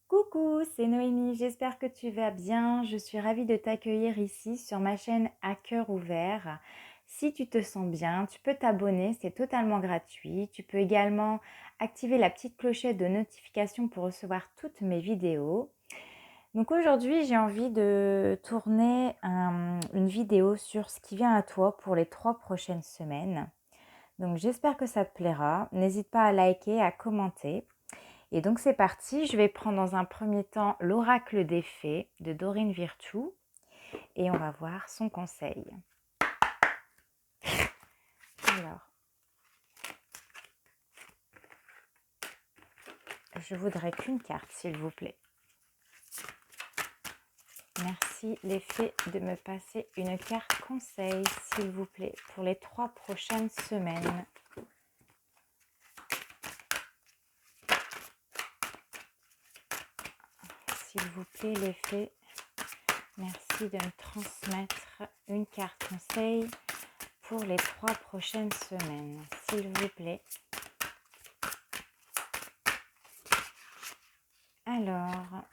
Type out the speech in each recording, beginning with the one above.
Coucou, c'est Noémie, j'espère que tu vas bien. Je suis ravie de t'accueillir ici sur ma chaîne À cœur ouvert. Si tu te sens bien, tu peux t'abonner, c'est totalement gratuit. Tu peux également activer la petite clochette de notification pour recevoir toutes mes vidéos. Donc aujourd'hui, j'ai envie de tourner une vidéo sur ce qui vient à toi pour les 3 prochaines semaines. Donc j'espère que ça te plaira. N'hésite pas à liker, à commenter. Et donc c'est parti, je vais prendre dans un premier temps l'oracle des fées de Dorine Virtue et on va voir son conseil. Alors, je voudrais qu'une carte s'il vous plaît. Merci les fées de me passer une carte conseil s'il vous plaît pour les 3 prochaines semaines. S'il vous plaît les fées, merci de me transmettre une carte conseil pour les 3 prochaines semaines, s'il vous plaît. Alors,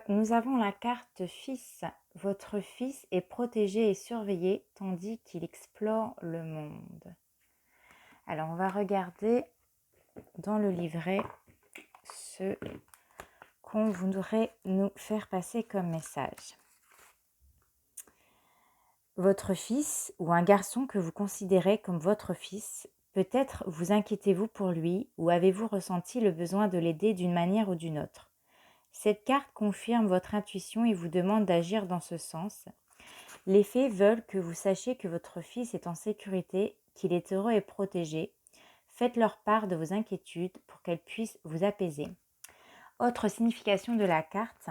nous avons la carte fils. Votre fils est protégé et surveillé tandis qu'il explore le monde. Alors, on va regarder dans le livret ce qu'on voudrait nous faire passer comme message. Votre fils ou un garçon que vous considérez comme votre fils, peut-être vous inquiétez-vous pour lui ou avez-vous ressenti le besoin de l'aider d'une manière ou d'une autre. Cette carte confirme votre intuition et vous demande d'agir dans ce sens. Les fées veulent que vous sachiez que votre fils est en sécurité, qu'il est heureux et protégé. Faites-leur part de vos inquiétudes pour qu'elles puissent vous apaiser. Autre signification de la carte,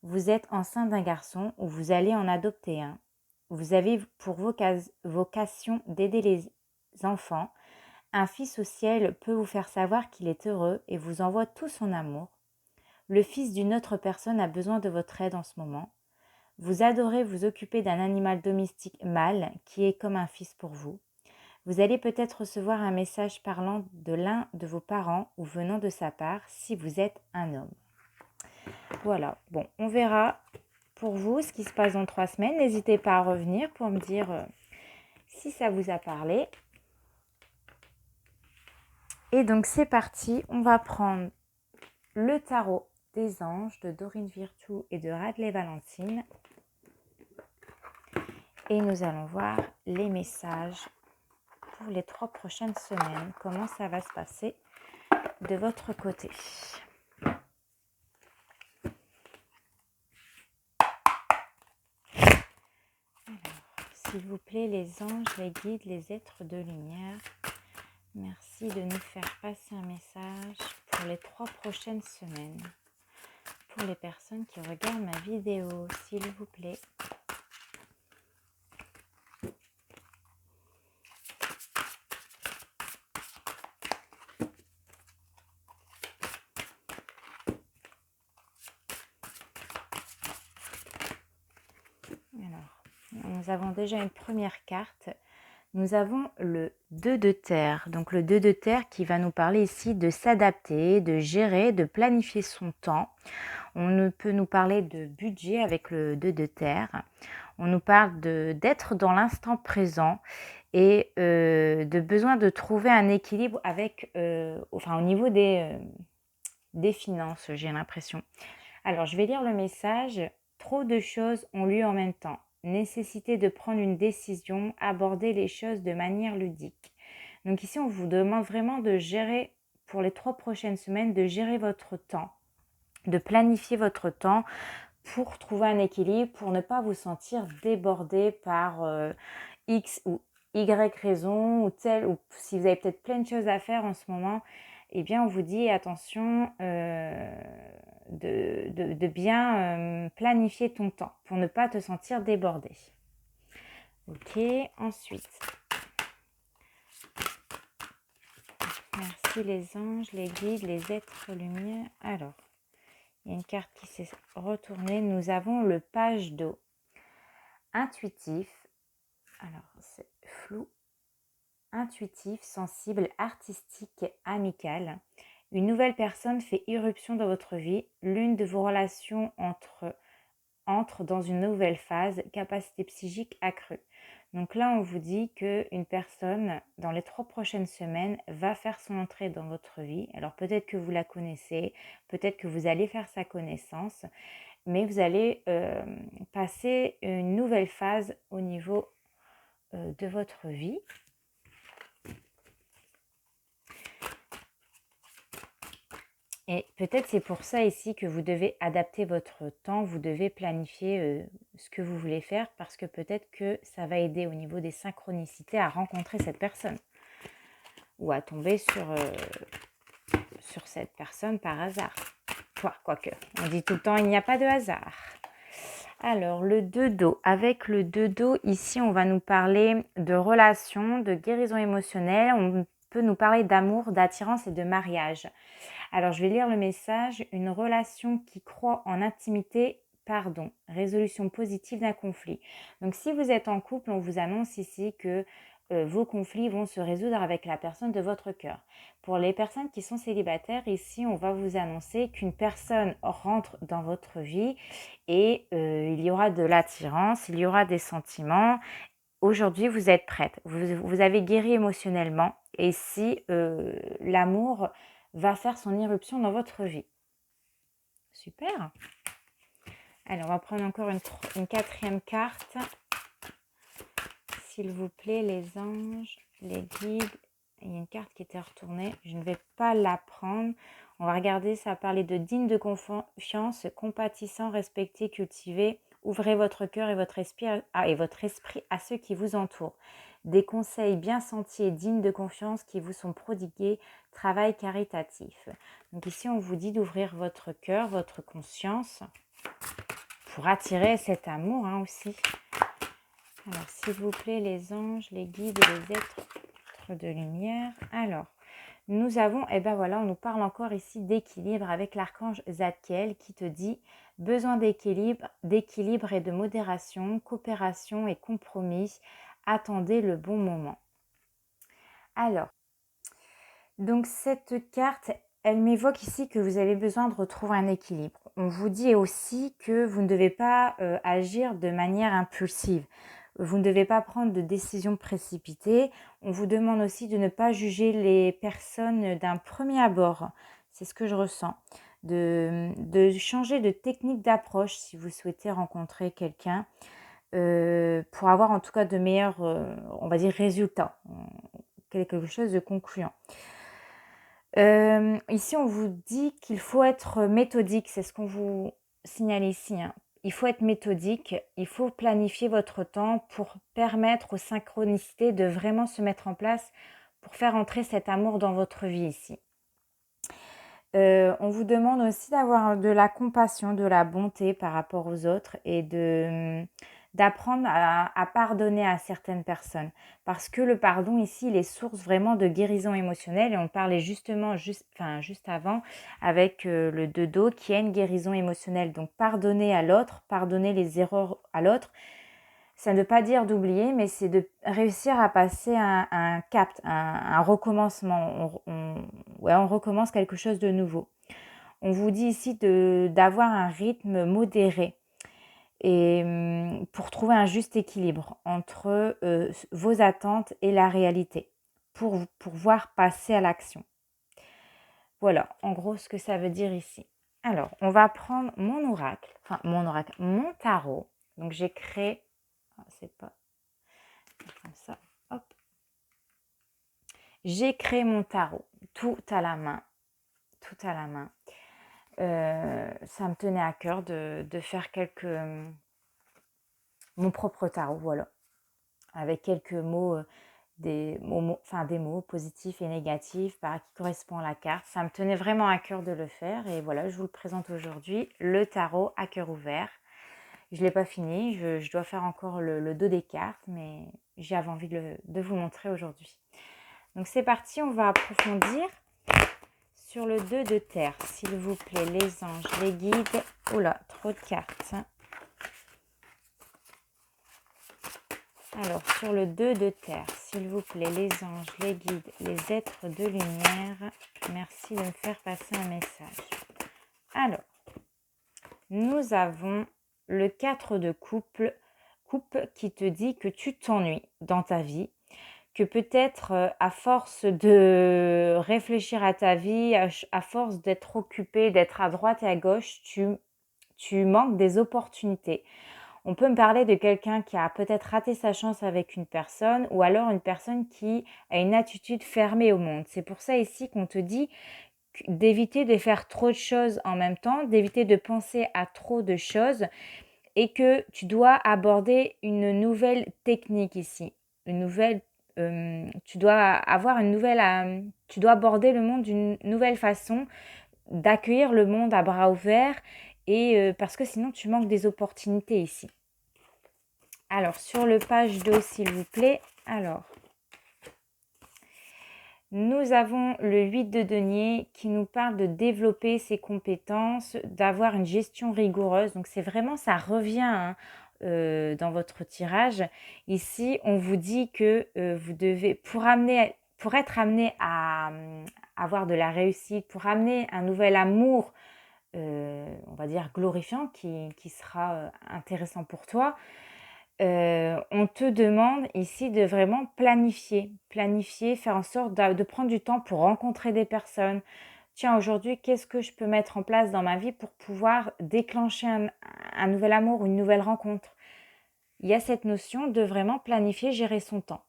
vous êtes enceinte d'un garçon ou vous allez en adopter un. Vous avez pour vocation d'aider les enfants. Un fils au ciel peut vous faire savoir qu'il est heureux et vous envoie tout son amour. Le fils d'une autre personne a besoin de votre aide en ce moment. Vous adorez vous occuper d'un animal domestique mâle qui est comme un fils pour vous. Vous allez peut-être recevoir un message parlant de l'un de vos parents ou venant de sa part si vous êtes un homme. Voilà, bon, on verra pour vous ce qui se passe dans 3 semaines. N'hésitez pas à revenir pour me dire si ça vous a parlé. Et donc c'est parti, on va prendre le tarot des anges de Dorine Virtue et de Radleigh Valentine. Et nous allons voir les messages pour les 3 prochaines semaines. Comment ça va se passer de votre côté. Alors, s'il vous plaît, les anges, les guides, les êtres de lumière, merci de nous faire passer un message pour les 3 prochaines semaines. Pour les personnes qui regardent ma vidéo, s'il vous plaît. Alors, nous avons déjà une première carte. Nous avons le 2 de terre. Donc le 2 de terre qui va nous parler ici de s'adapter, de gérer, de planifier son temps. On peut nous parler de budget avec le 2 de terre. On nous parle d'être dans l'instant présent et de besoin de trouver un équilibre avec, au niveau des finances, j'ai l'impression. Alors, je vais lire le message. Trop de choses ont lieu en même temps. Nécessité de prendre une décision, aborder les choses de manière ludique. Donc ici, on vous demande vraiment de gérer, pour les 3 prochaines semaines, de gérer votre temps, de planifier votre temps pour trouver un équilibre, pour ne pas vous sentir débordé par X ou Y raison ou telle, ou si vous avez peut-être plein de choses à faire en ce moment, eh bien, on vous dit attention de bien planifier ton temps pour ne pas te sentir débordé. Ok, ensuite, merci les anges, les guides, les êtres lumière. Alors, il y a une carte qui s'est retournée. Nous avons le page d'eau. Intuitif, alors c'est flou, intuitif, sensible, artistique, amical. Une nouvelle personne fait irruption dans votre vie. L'une de vos relations entre dans une nouvelle phase, capacité psychique accrue. Donc là, on vous dit qu'une personne, dans les 3 prochaines semaines, va faire son entrée dans votre vie. Alors peut-être que vous la connaissez, peut-être que vous allez faire sa connaissance, mais vous allez passer une nouvelle phase au niveau de votre vie. Et peut-être c'est pour ça ici que vous devez adapter votre temps, vous devez planifier ce que vous voulez faire parce que peut-être que ça va aider au niveau des synchronicités à rencontrer cette personne ou à tomber sur cette personne par hasard. Quoique, on dit tout le temps il n'y a pas de hasard. Alors, le 2 d'eau. Avec le 2 d'eau, ici, on va nous parler de relations, de guérison émotionnelle. On peut nous parler d'amour, d'attirance et de mariage. Alors, je vais lire le message. Une relation qui croit en intimité, pardon, résolution positive d'un conflit. Donc, si vous êtes en couple, on vous annonce ici que vos conflits vont se résoudre avec la personne de votre cœur. Pour les personnes qui sont célibataires, ici, on va vous annoncer qu'une personne rentre dans votre vie et il y aura de l'attirance, il y aura des sentiments. Aujourd'hui, vous êtes prête. Vous avez guéri émotionnellement et ici, l'amour va faire son irruption dans votre vie. Super. Alors, on va prendre encore une 4e carte. S'il vous plaît, les anges, les guides. Il y a une carte qui était retournée. Je ne vais pas la prendre. On va regarder, ça va parler de digne de confiance, compatissant, respecté, cultivé. Ouvrez votre cœur et votre esprit à ceux qui vous entourent. Des conseils bien sentis et dignes de confiance qui vous sont prodigués. Travail caritatif. Donc ici, on vous dit d'ouvrir votre cœur, votre conscience pour attirer cet amour aussi. Alors, s'il vous plaît, les anges, les guides et les êtres de lumière. Alors, nous avons, on nous parle encore ici d'équilibre avec l'archange Zadkiel qui te dit besoin d'équilibre et de modération, coopération et compromis. Attendez le bon moment. Alors, donc cette carte, elle m'évoque ici que vous avez besoin de retrouver un équilibre. On vous dit aussi que vous ne devez pas agir de manière impulsive. Vous ne devez pas prendre de décisions précipitées. On vous demande aussi de ne pas juger les personnes d'un premier abord. C'est ce que je ressens. De changer de technique d'approche si vous souhaitez rencontrer quelqu'un pour avoir en tout cas de meilleurs, on va dire, résultats. Quelque chose de concluant. Ici, on vous dit qu'il faut être méthodique. C'est ce qu'on vous signale ici. Il faut être méthodique, il faut planifier votre temps pour permettre aux synchronicités de vraiment se mettre en place pour faire entrer cet amour dans votre vie ici. On vous demande aussi d'avoir de la compassion, de la bonté par rapport aux autres et d'apprendre à pardonner à certaines personnes. Parce que le pardon ici, il est source vraiment de guérison émotionnelle et on parlait justement juste avant avec le 2 d'eau qui est une guérison émotionnelle. Donc pardonner à l'autre, pardonner les erreurs à l'autre, ça ne veut pas dire d'oublier, mais c'est de réussir à passer un cap, un recommencement. On recommence quelque chose de nouveau. On vous dit ici d'avoir un rythme modéré et pour trouver un juste équilibre entre vos attentes et la réalité, pour pouvoir passer à l'action. Voilà, en gros, ce que ça veut dire ici. Alors, on va prendre mon tarot. Donc, j'ai créé... c'est pas comme ça. Hop. J'ai créé mon tarot, tout à la main. Tout à la main. Ça me tenait à cœur de faire mon propre tarot, voilà. avec quelques mots, des mots positifs et négatifs qui correspondent à la carte. Ça me tenait vraiment à cœur de le faire et voilà, je vous le présente aujourd'hui, le tarot à cœur ouvert. Je ne l'ai pas fini, je dois faire encore le dos des cartes, mais j'avais envie de vous montrer aujourd'hui. Donc c'est parti, on va approfondir sur le 2 de terre. S'il vous plaît, les anges, les guides. Oula, trop de cartes. Alors, sur le 2 de terre, s'il vous plaît, les anges, les guides, les êtres de lumière, merci de me faire passer un message. Alors, nous avons le 4 de coupe qui te dit que tu t'ennuies dans ta vie, que peut-être à force de réfléchir à ta vie, à force d'être occupé, d'être à droite et à gauche, tu manques des opportunités. On peut me parler de quelqu'un qui a peut-être raté sa chance avec une personne ou alors une personne qui a une attitude fermée au monde. C'est pour ça ici qu'on te dit d'éviter de faire trop de choses en même temps, d'éviter de penser à trop de choses et que tu dois aborder une nouvelle technique ici. Tu dois tu dois aborder le monde d'une nouvelle façon, d'accueillir le monde à bras ouverts et parce que sinon tu manques des opportunités ici. Alors, sur le page 2, s'il vous plaît. Alors, nous avons le 8 de denier qui nous parle de développer ses compétences, d'avoir une gestion rigoureuse. Donc, c'est vraiment, ça revient dans votre tirage. Ici, on vous dit que vous devez, pour être amené à avoir de la réussite, pour amener un nouvel amour, on va dire glorifiant, qui sera intéressant pour toi, on te demande ici de vraiment planifier, faire en sorte de prendre du temps pour rencontrer des personnes. Tiens, aujourd'hui, qu'est-ce que je peux mettre en place dans ma vie pour pouvoir déclencher un nouvel amour ou une nouvelle rencontre? Il y a cette notion de vraiment planifier, gérer son temps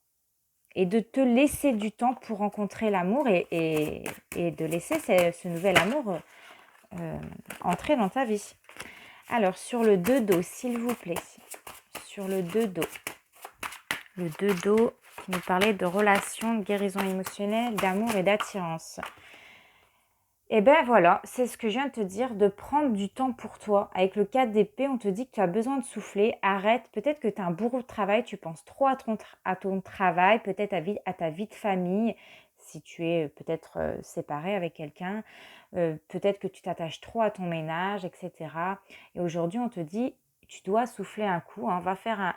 et de te laisser du temps pour rencontrer l'amour et de laisser ce nouvel amour entrer dans ta vie. Alors, sur le 2 d'eau, s'il vous plaît, sur le 2 d'eau. Le 2 d'eau qui nous parlait de relations, de guérison émotionnelle, d'amour et d'attirance. Et bien voilà, c'est ce que je viens de te dire, de prendre du temps pour toi. Avec le 4 d'épée, on te dit que tu as besoin de souffler, arrête. Peut-être que tu as un bourreau de travail, tu penses trop à ton travail, peut-être à ta vie de famille, si tu es peut-être séparé avec quelqu'un. Peut-être que tu t'attaches trop à ton ménage, etc. Et aujourd'hui, on te dit, tu dois souffler un coup, hein, va faire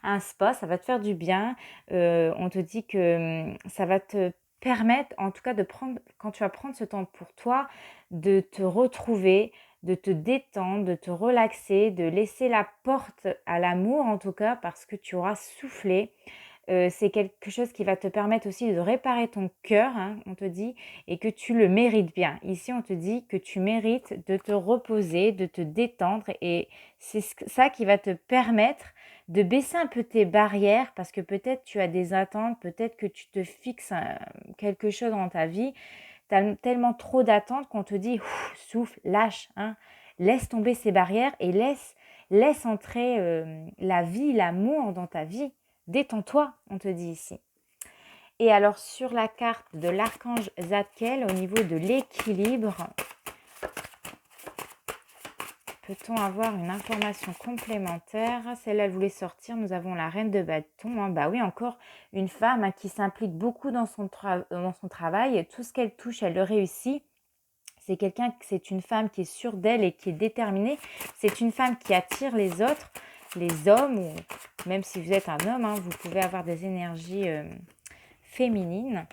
un spa, ça va te faire du bien. On te dit que ça va te permettre, en tout cas, quand tu vas prendre ce temps pour toi, de te retrouver, de te détendre, de te relaxer, de laisser la porte à l'amour, en tout cas, parce que tu auras soufflé. C'est quelque chose qui va te permettre aussi de réparer ton cœur, hein, on te dit, et que tu le mérites bien. Ici, on te dit que tu mérites de te reposer, de te détendre, et c'est ça qui va te permettre de baisser un peu tes barrières, parce que peut-être tu as des attentes, peut-être que tu te fixes quelque chose dans ta vie, tu as tellement trop d'attentes qu'on te dit souffle, lâche, hein, laisse tomber ces barrières et laisse entrer la vie, l'amour dans ta vie. Détends-toi, on te dit ici. Et alors sur la carte de l'archange Zadkiel, au niveau de l'équilibre, peut-on avoir une information complémentaire? Celle-là, elle voulait sortir. Nous avons la reine de bâton. Hein. Bah oui, encore une femme qui s'implique beaucoup dans son travail. Tout ce qu'elle touche, elle le réussit. C'est une femme qui est sûre d'elle et qui est déterminée. C'est une femme qui attire les autres, les hommes, ou même si vous êtes un homme, hein, vous pouvez avoir des énergies féminines.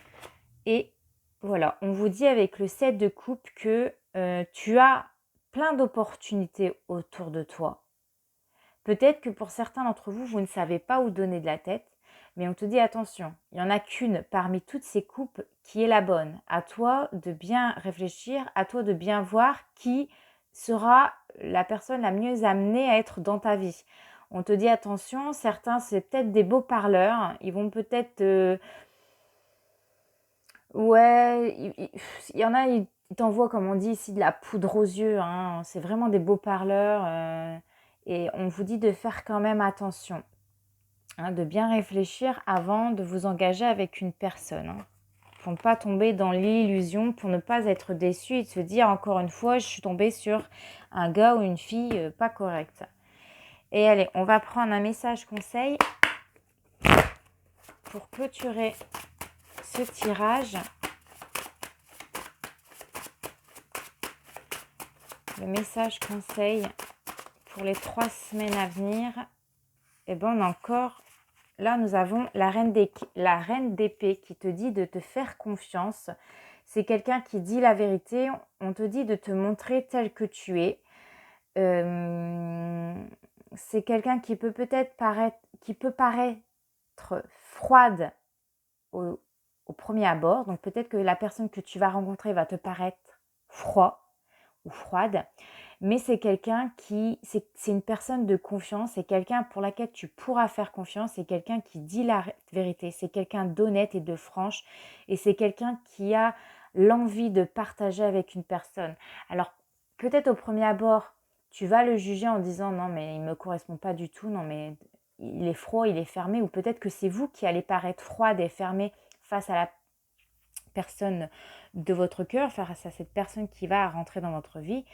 Et voilà, on vous dit avec le 7 de coupe que tu as plein d'opportunités autour de toi. Peut-être que pour certains d'entre vous, vous ne savez pas où donner de la tête, mais on te dit attention, il n'y en a qu'une parmi toutes ces coupes qui est la bonne. À toi de bien réfléchir, à toi de bien voir qui sera la personne la mieux amenée à être dans ta vie. On te dit attention, certains c'est peut-être des beaux parleurs, ils vont peut-être... Ouais, il y en a, ils t'envoient, comme on dit ici, de la poudre aux yeux. Hein. C'est vraiment des beaux parleurs. Et on vous dit de faire quand même attention. hein, de bien réfléchir avant de vous engager avec une personne, hein, pour ne pas tomber dans l'illusion, pour ne pas être déçu et de se dire encore une fois, je suis tombée sur un gars ou une fille pas correcte. Et allez, on va prendre un message conseil pour clôturer ce tirage. Le message conseil pour les 3 semaines à venir. Et ben on a encore, là nous avons la reine d'épée qui te dit de te faire confiance. C'est quelqu'un qui dit la vérité. On te dit de te montrer tel que tu es. C'est quelqu'un qui peut peut-être paraître froide au premier abord. Donc peut-être que la personne que tu vas rencontrer va te paraître froid ou froide. Mais c'est quelqu'un c'est une personne de confiance, c'est quelqu'un pour laquelle tu pourras faire confiance, c'est quelqu'un qui dit la vérité, c'est quelqu'un d'honnête et de franche, et c'est quelqu'un qui a l'envie de partager avec une personne. Alors, peut-être au premier abord, tu vas le juger en disant non mais il ne me correspond pas du tout, non mais il est froid, il est fermé, ou peut-être que c'est vous qui allez paraître froide et fermé face à la personne de votre cœur, face à cette personne qui va rentrer dans votre vie.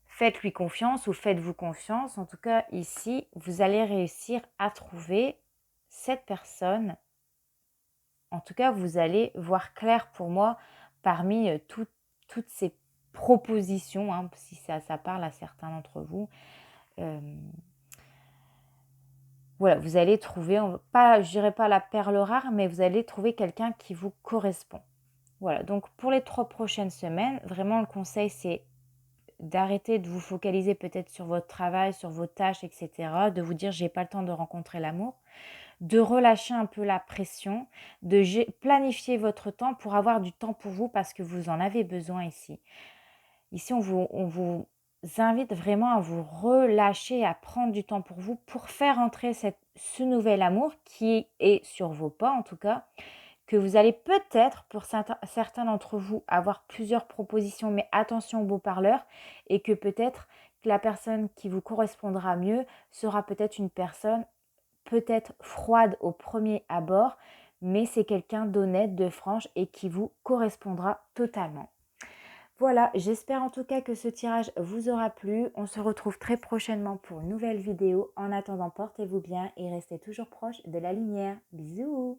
Faites-lui confiance ou faites-vous confiance. En tout cas, ici, vous allez réussir à trouver cette personne. En tout cas, vous allez voir clair pour moi parmi toutes ces propositions, hein, si ça parle à certains d'entre vous. Voilà, vous allez trouver, je dirais pas la perle rare, mais vous allez trouver quelqu'un qui vous correspond. Voilà, donc pour les 3 prochaines semaines, vraiment le conseil c'est d'arrêter de vous focaliser peut-être sur votre travail, sur vos tâches, etc. De vous dire j'ai pas le temps de rencontrer l'amour. De relâcher un peu la pression, de planifier votre temps pour avoir du temps pour vous parce que vous en avez besoin ici. Ici, on vous invite vraiment à vous relâcher, à prendre du temps pour vous pour faire entrer ce nouvel amour qui est sur vos pas en tout cas, que vous allez peut-être, pour certains d'entre vous, avoir plusieurs propositions, mais attention aux beaux parleurs, et que peut-être que la personne qui vous correspondra mieux sera peut-être une personne peut-être froide au premier abord, mais c'est quelqu'un d'honnête, de franche et qui vous correspondra totalement. Voilà, j'espère en tout cas que ce tirage vous aura plu. On se retrouve très prochainement pour une nouvelle vidéo. En attendant, portez-vous bien et restez toujours proche de la lumière. Bisous!